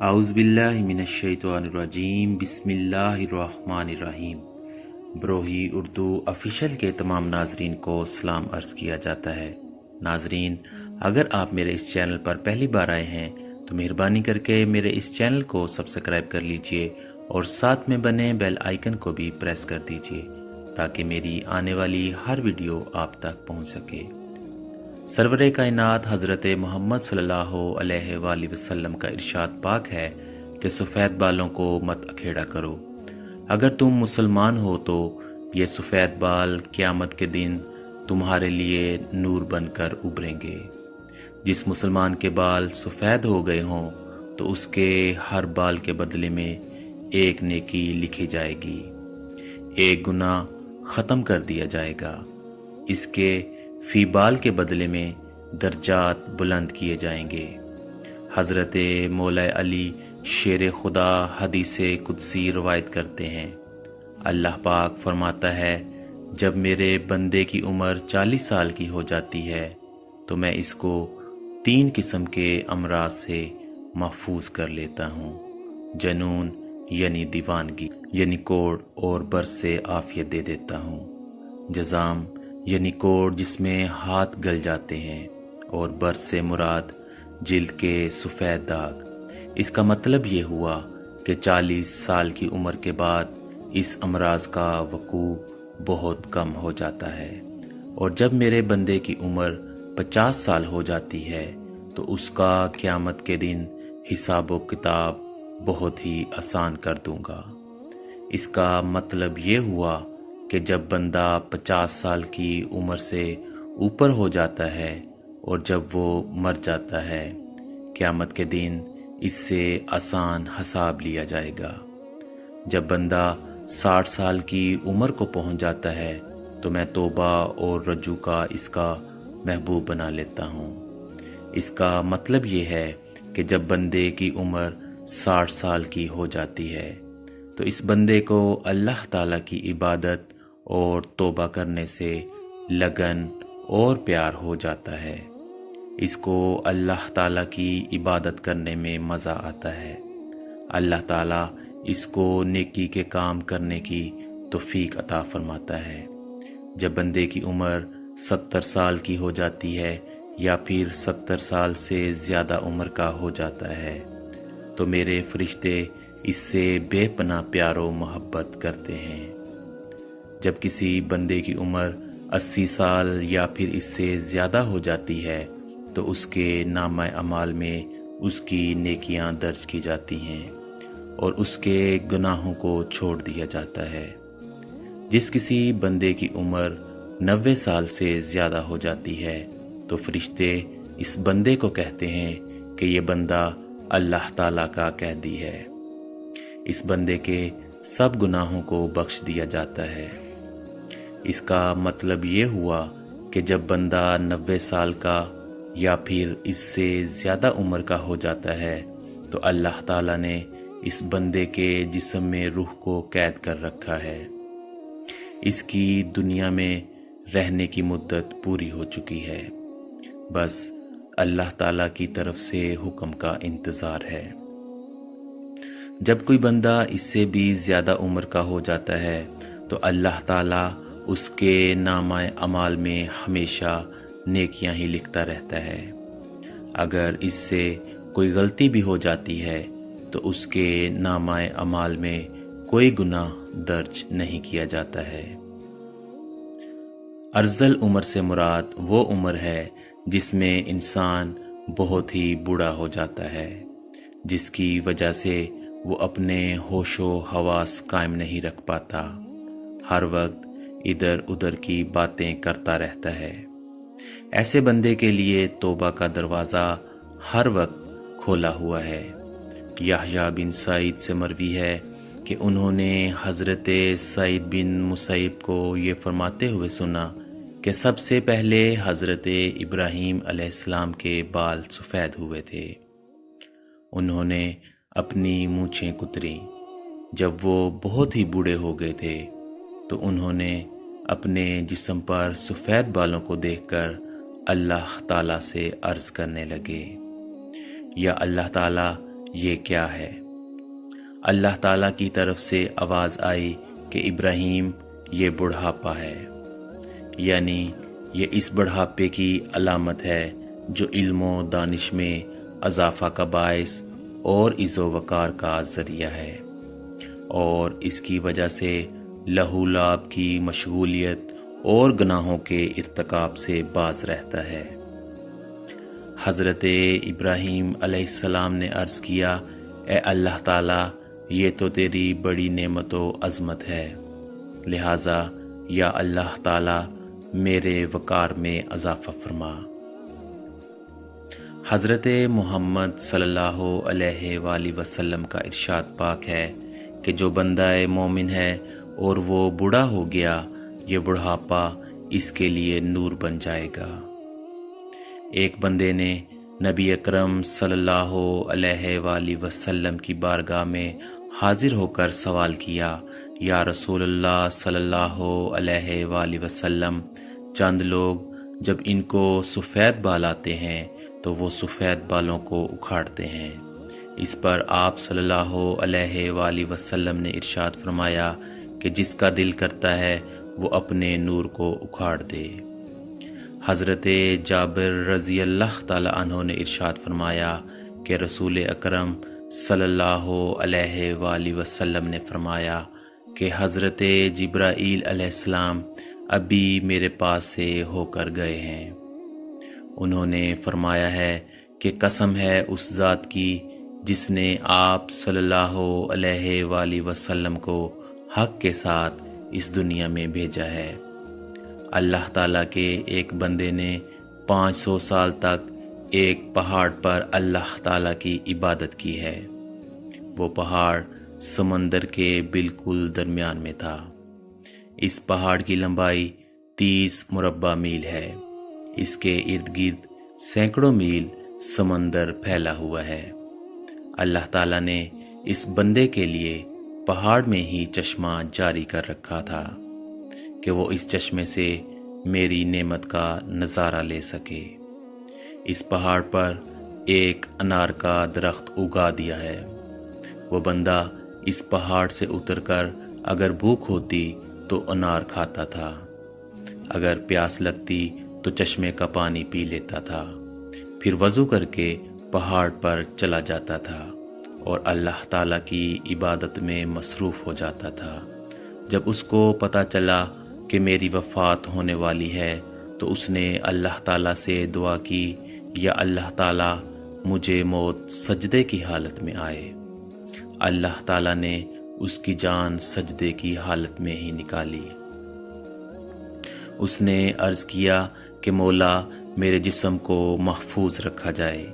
اعوذ باللہ من الشیطان الرجیم، بسم اللہ الرحمن الرحیم۔ بروہی اردو آفیشیل کے تمام ناظرین کو سلام عرض کیا جاتا ہے۔ ناظرین، اگر آپ میرے اس چینل پر پہلی بار آئے ہیں تو مہربانی کر کے میرے اس چینل کو سبسکرائب کر لیجئے اور ساتھ میں بنے بیل آئیکن کو بھی پریس کر دیجئے تاکہ میری آنے والی ہر ویڈیو آپ تک پہنچ سکے۔ سرور کائنات حضرت محمد صلی اللہ علیہ وآلہ وسلم کا ارشاد پاک ہے کہ سفید بالوں کو مت اکھیڑا کرو۔ اگر تم مسلمان ہو تو یہ سفید بال قیامت کے دن تمہارے لیے نور بن کر ابھریں گے۔ جس مسلمان کے بال سفید ہو گئے ہوں تو اس کے ہر بال کے بدلے میں ایک نیکی لکھی جائے گی، ایک گناہ ختم کر دیا جائے گا، اس کے فی بال کے بدلے میں درجات بلند کیے جائیں گے۔ حضرت مولا علی شیر خدا حدیث قدسی روایت کرتے ہیں، اللہ پاک فرماتا ہے، جب میرے بندے کی عمر 40 سال کی ہو جاتی ہے تو میں اس کو 3 قسم کے امراض سے محفوظ کر لیتا ہوں، جنون یعنی دیوانگی یعنی کوڑ اور برس سے عافیت دے دیتا ہوں، جزام یعنی کوڑ جس میں ہاتھ گل جاتے ہیں، اور برس سے مراد جلد کے سفید داغ۔ اس کا مطلب یہ ہوا کہ 40 سال کی عمر کے بعد اس امراض کا وقوع بہت کم ہو جاتا ہے، اور جب میرے بندے کی عمر 50 سال ہو جاتی ہے تو اس کا قیامت کے دن حساب و کتاب بہت ہی آسان کر دوں گا۔ اس کا مطلب یہ ہوا کہ جب بندہ 50 سال کی عمر سے اوپر ہو جاتا ہے اور جب وہ مر جاتا ہے، قیامت کے دن اس سے آسان حساب لیا جائے گا۔ جب بندہ 60 سال کی عمر کو پہنچ جاتا ہے تو میں توبہ اور رجوع کا اس کا محبوب بنا لیتا ہوں۔ اس کا مطلب یہ ہے کہ جب بندے کی عمر 60 سال کی ہو جاتی ہے تو اس بندے کو اللہ تعالیٰ کی عبادت اور توبہ کرنے سے لگن اور پیار ہو جاتا ہے۔ اس کو اللہ تعالیٰ کی عبادت کرنے میں مزہ آتا ہے۔ اللہ تعالیٰ اس کو نیکی کے کام کرنے کی توفیق عطا فرماتا ہے۔ جب بندے کی عمر 70 سال کی ہو جاتی ہے یا پھر 70 سال سے زیادہ عمر کا ہو جاتا ہے تو میرے فرشتے اس سے بے پناہ پیار و محبت کرتے ہیں۔ جب کسی بندے کی عمر 80 سال یا پھر اس سے زیادہ ہو جاتی ہے تو اس کے نامہ اعمال میں اس کی نیکیاں درج کی جاتی ہیں اور اس کے گناہوں کو چھوڑ دیا جاتا ہے۔ جس کسی بندے کی عمر 90 سال سے زیادہ ہو جاتی ہے تو فرشتے اس بندے کو کہتے ہیں کہ یہ بندہ اللہ تعالیٰ کا قیدی ہے، اس بندے کے سب گناہوں کو بخش دیا جاتا ہے۔ اس کا مطلب یہ ہوا کہ جب بندہ 90 سال کا یا پھر اس سے زیادہ عمر کا ہو جاتا ہے تو اللہ تعالیٰ نے اس بندے کے جسم میں روح کو قید کر رکھا ہے، اس کی دنیا میں رہنے کی مدت پوری ہو چکی ہے، بس اللہ تعالیٰ کی طرف سے حکم کا انتظار ہے۔ جب کوئی بندہ اس سے بھی زیادہ عمر کا ہو جاتا ہے تو اللہ تعالیٰ اس کے نامہ اعمال میں ہمیشہ نیکیاں ہی لکھتا رہتا ہے۔ اگر اس سے کوئی غلطی بھی ہو جاتی ہے تو اس کے نامہ اعمال میں کوئی گناہ درج نہیں کیا جاتا ہے۔ ارذل عمر سے مراد وہ عمر ہے جس میں انسان بہت ہی بوڑھا ہو جاتا ہے، جس کی وجہ سے وہ اپنے ہوش و حواس قائم نہیں رکھ پاتا، ہر وقت ادھر ادھر کی باتیں کرتا رہتا ہے۔ ایسے بندے کے لیے توبہ کا دروازہ ہر وقت کھولا ہوا ہے۔ یحییٰ بن سعید سے مروی ہے کہ انہوں نے حضرت سعید بن مسیب کو یہ فرماتے ہوئے سنا کہ سب سے پہلے حضرت ابراہیم علیہ السلام کے بال سفید ہوئے تھے، انہوں نے اپنی مونچھیں کتریں، جب وہ بہت ہی بوڑھے ہو گئے تھے تو انہوں نے اپنے جسم پر سفید بالوں کو دیکھ کر اللہ تعالیٰ سے عرض کرنے لگے، یا اللہ تعالیٰ یہ کیا ہے؟ اللہ تعالیٰ کی طرف سے آواز آئی کہ ابراہیم یہ بڑھاپا ہے، یعنی یہ اس بڑھاپے کی علامت ہے جو علم و دانش میں اضافہ کا باعث اور عز و وقار کا ذریعہ ہے، اور اس کی وجہ سے لہو لعب کی مشغولیت اور گناہوں کے ارتکاب سے باز رہتا ہے۔ حضرت ابراہیم علیہ السلام نے عرض کیا، اے اللہ تعالیٰ، یہ تو تیری بڑی نعمت و عظمت ہے، لہٰذا یا اللہ تعالیٰ میرے وقار میں اضافہ فرما۔ حضرت محمد صلی اللہ علیہ وآلہ وسلم کا ارشاد پاک ہے کہ جو بندہ مومن ہے اور وہ بوڑھا ہو گیا، یہ بڑھاپا اس کے لیے نور بن جائے گا۔ ایک بندے نے نبی اکرم صلی اللہ علیہ وآلہ وسلم کی بارگاہ میں حاضر ہو کر سوال کیا، یا رسول اللہ صلی اللہ علیہ وآلہ وسلم، چند لوگ جب ان کو سفید بال آتے ہیں تو وہ سفید بالوں کو اکھاڑتے ہیں۔ اس پر آپ صلی اللہ علیہ وآلہ وسلم نے ارشاد فرمایا کہ جس کا دل کرتا ہے وہ اپنے نور کو اکھاڑ دے۔ حضرت جابر رضی اللہ تعالی عنہ نے ارشاد فرمایا کہ رسول اکرم صلی اللہ علیہ وآلہ وسلم نے فرمایا کہ حضرت جبرائیل علیہ السلام ابھی میرے پاس سے ہو کر گئے ہیں۔ انہوں نے فرمایا ہے کہ قسم ہے اس ذات کی جس نے آپ صلی اللہ علیہ وآلہ وسلم کو حق کے ساتھ اس دنیا میں بھیجا ہے۔ اللہ تعالیٰ کے ایک بندے نے 500 سال تک ایک پہاڑ پر اللہ تعالیٰ کی عبادت کی ہے۔ وہ پہاڑ سمندر کے بالکل درمیان میں تھا۔ اس پہاڑ کی لمبائی 30 مربع میل ہے۔ اس کے ارد گرد سینکڑوں میل سمندر پھیلا ہوا ہے۔ اللہ تعالیٰ نے اس بندے کے لیے پہاڑ میں ہی چشمہ جاری کر رکھا تھا کہ وہ اس چشمے سے میری نعمت کا نظارہ لے سکے۔ اس پہاڑ پر ایک انار کا درخت اگا دیا ہے۔ وہ بندہ اس پہاڑ سے اتر کر اگر بھوک ہوتی تو انار کھاتا تھا، اگر پیاس لگتی تو چشمے کا پانی پی لیتا تھا، پھر وضو کر کے پہاڑ پر چلا جاتا تھا اور اللہ تعالیٰ کی عبادت میں مصروف ہو جاتا تھا۔ جب اس کو پتہ چلا کہ میری وفات ہونے والی ہے تو اس نے اللہ تعالیٰ سے دعا کی، یا اللہ تعالیٰ مجھے موت سجدے کی حالت میں آئے۔ اللہ تعالیٰ نے اس کی جان سجدے کی حالت میں ہی نکالی۔ اس نے عرض کیا کہ مولا میرے جسم کو محفوظ رکھا جائے،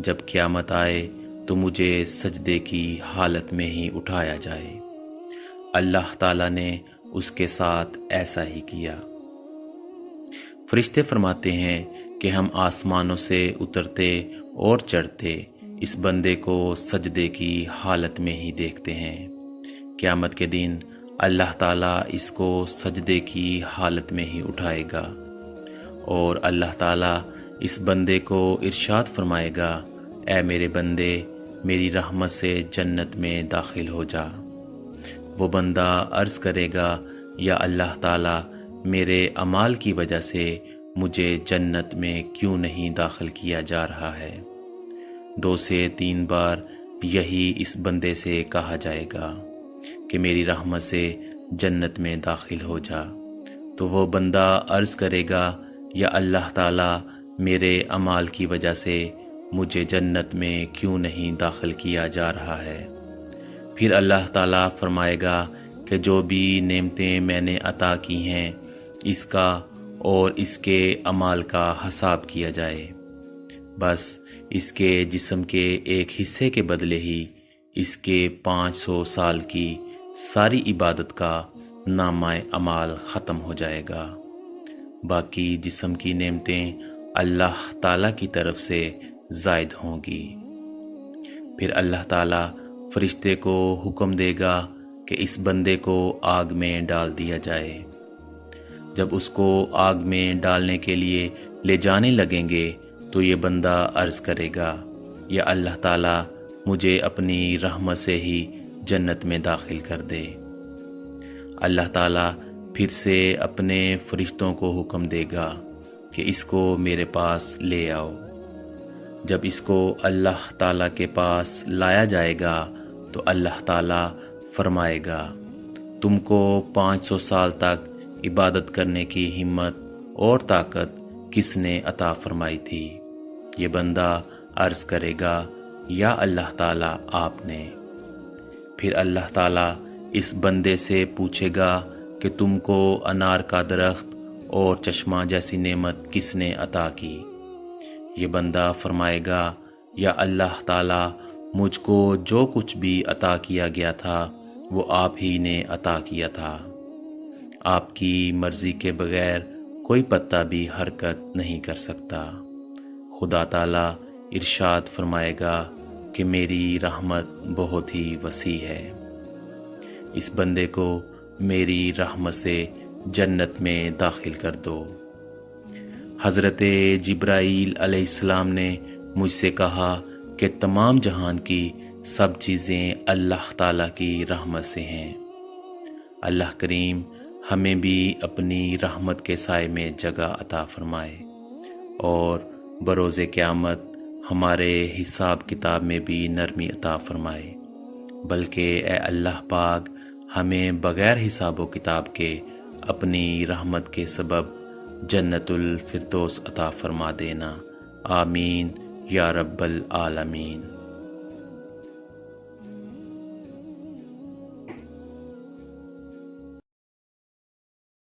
جب قیامت آئے تو مجھے سجدے کی حالت میں ہی اٹھایا جائے۔ اللہ تعالیٰ نے اس کے ساتھ ایسا ہی کیا۔ فرشتے فرماتے ہیں کہ ہم آسمانوں سے اترتے اور چڑھتے اس بندے کو سجدے کی حالت میں ہی دیکھتے ہیں۔ قیامت کے دن اللہ تعالیٰ اس کو سجدے کی حالت میں ہی اٹھائے گا، اور اللہ تعالیٰ اس بندے کو ارشاد فرمائے گا، اے میرے بندے، میری رحمت سے جنت میں داخل ہو جا۔ وہ بندہ عرض کرے گا، یا اللہ تعالیٰ میرے اعمال کی وجہ سے مجھے جنت میں کیوں نہیں داخل کیا جا رہا ہے؟ 2 سے 3 بار یہی اس بندے سے کہا جائے گا کہ میری رحمت سے جنت میں داخل ہو جا۔ تو وہ بندہ عرض کرے گا، یا اللہ تعالیٰ میرے اعمال کی وجہ سے مجھے جنت میں کیوں نہیں داخل کیا جا رہا ہے؟ پھر اللہ تعالیٰ فرمائے گا کہ جو بھی نعمتیں میں نے عطا کی ہیں اس کا اور اس کے اعمال کا حساب کیا جائے۔ بس اس کے جسم کے ایک حصے کے بدلے ہی اس کے 500 سال کی ساری عبادت کا نامہ اعمال ختم ہو جائے گا۔ باقی جسم کی نعمتیں اللہ تعالیٰ کی طرف سے زائد ہوں گی۔ پھر اللہ تعالیٰ فرشتے کو حکم دے گا کہ اس بندے کو آگ میں ڈال دیا جائے۔ جب اس کو آگ میں ڈالنے کے لیے لے جانے لگیں گے تو یہ بندہ عرض کرے گا، یا اللہ تعالیٰ مجھے اپنی رحمت سے ہی جنت میں داخل کر دے۔ اللہ تعالیٰ پھر سے اپنے فرشتوں کو حکم دے گا کہ اس کو میرے پاس لے آؤ۔ جب اس کو اللہ تعالیٰ کے پاس لایا جائے گا تو اللہ تعالیٰ فرمائے گا، تم کو 500 سال تک عبادت کرنے کی ہمت اور طاقت کس نے عطا فرمائی تھی؟ یہ بندہ عرض کرے گا، یا اللہ تعالیٰ آپ نے۔ پھر اللہ تعالیٰ اس بندے سے پوچھے گا کہ تم کو انار کا درخت اور چشمہ جیسی نعمت کس نے عطا کی؟ یہ بندہ فرمائے گا، یا اللہ تعالیٰ مجھ کو جو کچھ بھی عطا کیا گیا تھا وہ آپ ہی نے عطا کیا تھا۔ آپ کی مرضی کے بغیر کوئی پتا بھی حرکت نہیں کر سکتا۔ خدا تعالیٰ ارشاد فرمائے گا کہ میری رحمت بہت ہی وسیع ہے، اس بندے کو میری رحمت سے جنت میں داخل کر دو۔ حضرت جبرائیل علیہ السلام نے مجھ سے کہا کہ تمام جہان کی سب چیزیں اللہ تعالیٰ کی رحمت سے ہیں۔ اللہ کریم ہمیں بھی اپنی رحمت کے سائے میں جگہ عطا فرمائے اور بروز قیامت ہمارے حساب کتاب میں بھی نرمی عطا فرمائے، بلکہ اے اللہ پاک ہمیں بغیر حساب و کتاب کے اپنی رحمت کے سبب جنت الفردوس عطا فرما دینا۔ آمین یا رب العالمین۔